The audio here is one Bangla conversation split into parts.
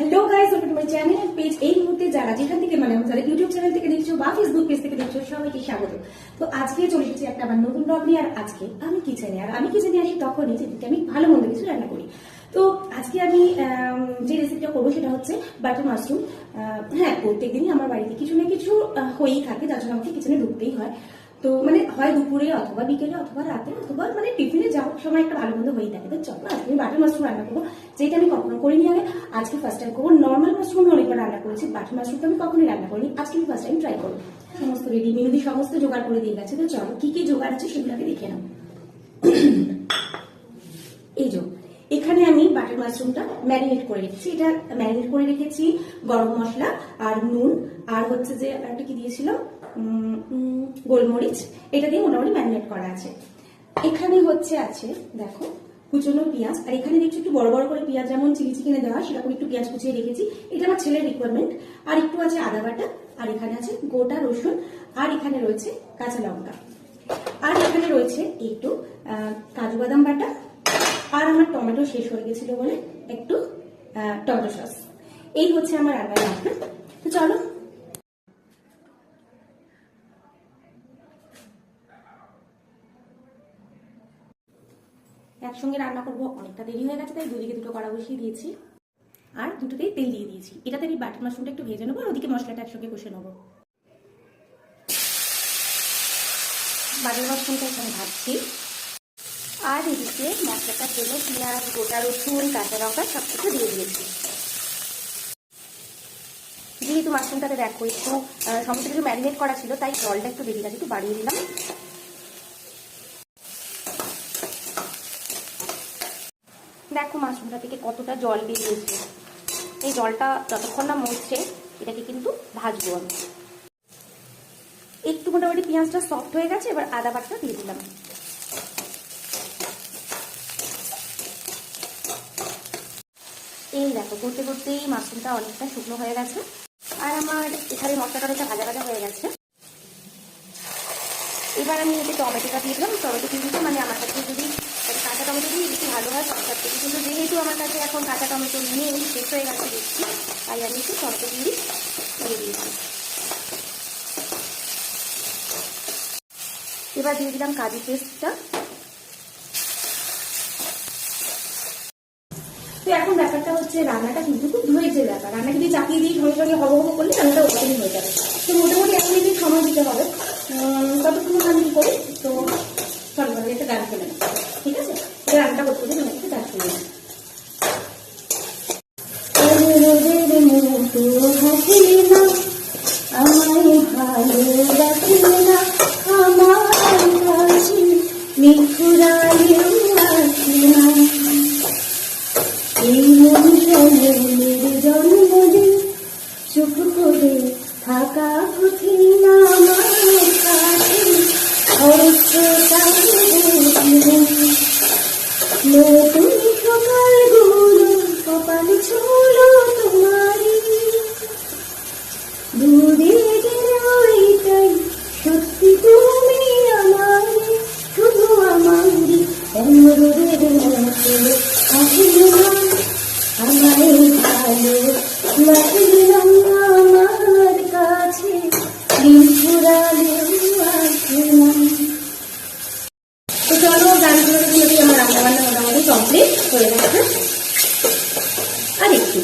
Hello guys, welcome to my channel and page. এই মুহূর্তে যারা যেখান থেকে আমাদের ইউটিউব চ্যানেল থেকে দেখছো বা ফেসবুক পেজ থেকে দেখছো, সবাইকে স্বাগত। তো আজকে চলে এসেছি একটা আবার নতুন ব্লগ নিয়ে। আর আজকে আমি কিচেনে আসি তখনই যেদিকে আমি ভালো মন্দ কিছু রান্না করি। তো আজকে আমি যে রেসিপিটা করবো সেটা হচ্ছে বাটার মাশরুম। হ্যাঁ, প্রত্যেকদিনই আমার বাড়িতে কিছু না কিছু হয়েই থাকে, যার জন্য আমাকে কিচেনে ঢুকতেই হয়। তো মানে হয় দুপুরে অথবা বিকেলে অথবা রাতে অথবা মানে টিফিনে যাওয়ার সময় একটা ভালো মন্দ হয়েই থাকে। তো চলো আজকে আমি বাটার মাশরুম রান্না করবো, যেটা আমি কখনো করিনি আগে। আজকে ফার্স্ট টাইম করবো। নর্মাল মাশরুম অনেকবার রান্না করেছি, বাটার মাশরুম তো আমি কখনোই রান্না করিনি, আজকে আমি ফার্স্ট টাইম ট্রাই করবো। সমস্ত রেডি, মিনুদি সমস্ত জোগাড় করে দিয়ে গেছে। তো চলো কি কি জোগাড় আছে সেগুলোকে দেখে নাও। এই যে এখানে আমি বাটার মাশরুমটা ম্যারিনেট করে রেখেছি। এটা ম্যারিনেট করে রেখেছি গরম মশলা আর নুন আর হচ্ছে যে একটা কি দিয়েছিলাম, গোলমরিচ। এটা দিয়ে মোটামুটি ম্যারিনেট করা আছে। এখানে হচ্ছে আছে দেখো কুচনো পেঁয়াজ, আর এখানে দেখছি একটু বড় বড় করে পেঁয়াজ, যেমন চিলি চিকেনে দেওয়া সেরকম একটু পেঁয়াজ কুচিয়ে রেখেছি। এটা আমার ছেলের রিকোয়ারমেন্ট। আর একটু আছে আদা বাটা, আর এখানে আছে গোটা রসুন, আর এখানে রয়েছে কাঁচা লঙ্কা, আর এখানে রয়েছে একটু কাজু বাদাম বাটা, আর আমার টমেটো শেষ হয়ে গেছিল বলে একটু টমেটো সস। এই হচ্ছে আমার রান্নার রান্না। তো চলো একসঙ্গে রান্না করবো, অনেকটা দেরি হয়ে গেছে, তাই দুদিকে দুটো কড়া বসিয়ে দিয়েছি আর দুটোতেই তেল দিয়ে দিয়েছি। এটাতে আমি বাটার মাশরুমটা একটু ভেজে নেবো আর ওদিকে মশলাটা একসঙ্গে কষে নেবো। বাটার মাশরুমটা এখানে ভাজছি আর এদিকে মশলাটার জন্য পেঁয়াজ, গোটা রসুন, কাঁচা লঙ্কা সব কিছু দিয়ে দিয়েছি। যেহেতু মাশরুমটাতে দেখো একটু সমস্ত কিছু ম্যারিনেট করা ছিল, তাই জলটা একটু বেশি একটু বাড়িয়ে দিলাম। দেখো মাশরুমটা থেকে কতটা জল বেরিয়েছে। এই জলটা যতক্ষণ না মরছে এটাকে কিন্তু ভাজবো আমি। একটু মোটামুটি পেঁয়াজটা সফট হয়ে গেছে, এবার আদা বাটা দিয়ে দিলাম। এই দেখো করতে করতেই মাশরুমটা অনেকটা শুকনো হয়ে গেছে আর আমার এখানে মশলাটা অনেকটা ভাজা ভাজা হয়ে গেছে। এবার আমি এতে টমেটোটা দিয়ে দিলাম। টমেটো কিন্তু মানে আমার কাছে যদি কাঁচা টমেটো দিয়ে বেশি ভালো হয় সব থেকে, কিন্তু যেহেতু আমার কাছে এখন কাঁচা টমেটো নেই, শেষ হয়ে গেছে দেখছি, তাই আমি একটু টমেটো দিয়ে দিয়েছি। এবার দিয়ে দিলাম কাজু পেস্টটা। তো এখন ব্যাপারটা হচ্ছে রান্নাটা কিন্তু খুব ধৈর্যের ব্যাপার। রান্না যদি চাপিয়ে দিই সঙ্গে সঙ্গে হবো হবো করলে রান্নাটা ওখানেই হয়ে যাবে। তো মোটামুটি এখন যদি সময় দিতে হবে ততক্ষণ আমি কি করি, তো চলো মানে একটা গান শুনে নেব, ঠিক আছে? রান্নাটা করতে গিয়ে আমি একটা গান শুনে নেব। আমায় ভালোবাসে না, আমার হাসি নিখুড়ালেও আসে না। এই মনের জন্মদিন সুখ করে থাকা কঠিন আমার কাছে। নতুন সকাল গুলো কপাল ছোলো তোমারই, দুদিকের ওইটাই সত্যি তুমি আমারই, শুধু আমারই। অনুরোধের মতো আসিল না, আমায় ভালো লাগল না আমার কাছে, দিন ফুরালেও আসে না। তো চলো গানগুলো যদি আমার রান্না বান্না মোটামুটি কমপ্লিট হয়ে গেছে। আর একটু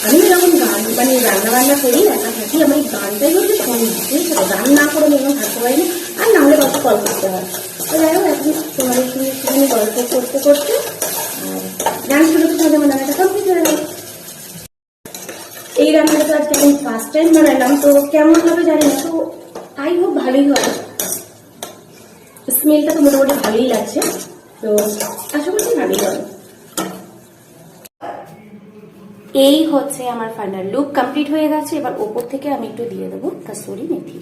আমি যখন গান মানে রান্না বান্না করি একা থাকি, আমার এই গানটাই হচ্ছে সঙ্গীত। গান না করে আমি এখন থাকতে পারি না, আর না হলে কত কল করতে হয়। তো যাই হোক এখন তোমাদের সঙ্গে একটুখানি গল্প করতে করতে গান শুরু করতে হবে, আমার রান্নাটা কমপ্লিট হয়ে গেল। এই রান্নাটা তো আজকে আমি ফার্স্ট টাইম বানালাম, তো কেমন হবে জানি না। তো আই হোপ ভালোই হবে, স্মেলটা তো মোটামুটি ভালোই লাগছে, তো আশা করছি ভালোই হবে। এই হচ্ছে আমার ফাইনাল লুক, কমপ্লিট হয়ে গেছে। এবার ওপর থেকে আমি একটু দিয়ে দেবো কাসুরি মেথি।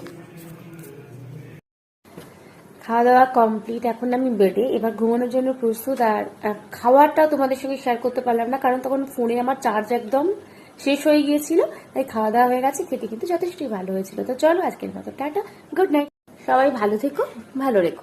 খাওয়া দাওয়া কমপ্লিট, এখন আমি বেডে এবার ঘুমানোর জন্য প্রস্তুত। আর খাওয়ারটাও তোমাদের সঙ্গে শেয়ার করতে পারলাম না, কারণ তখন ফোনে আমার চার্জ একদম শেষ হয়ে গিয়েছিল, তাই খাওয়া দাওয়া হয়ে গেছে। খেতে কিন্তু যথেষ্টই ভালো হয়েছিল। তো চলো আজকের মতো টাটা, গুড নাইট। সবাই ভালো থেকো, ভালো রেখো।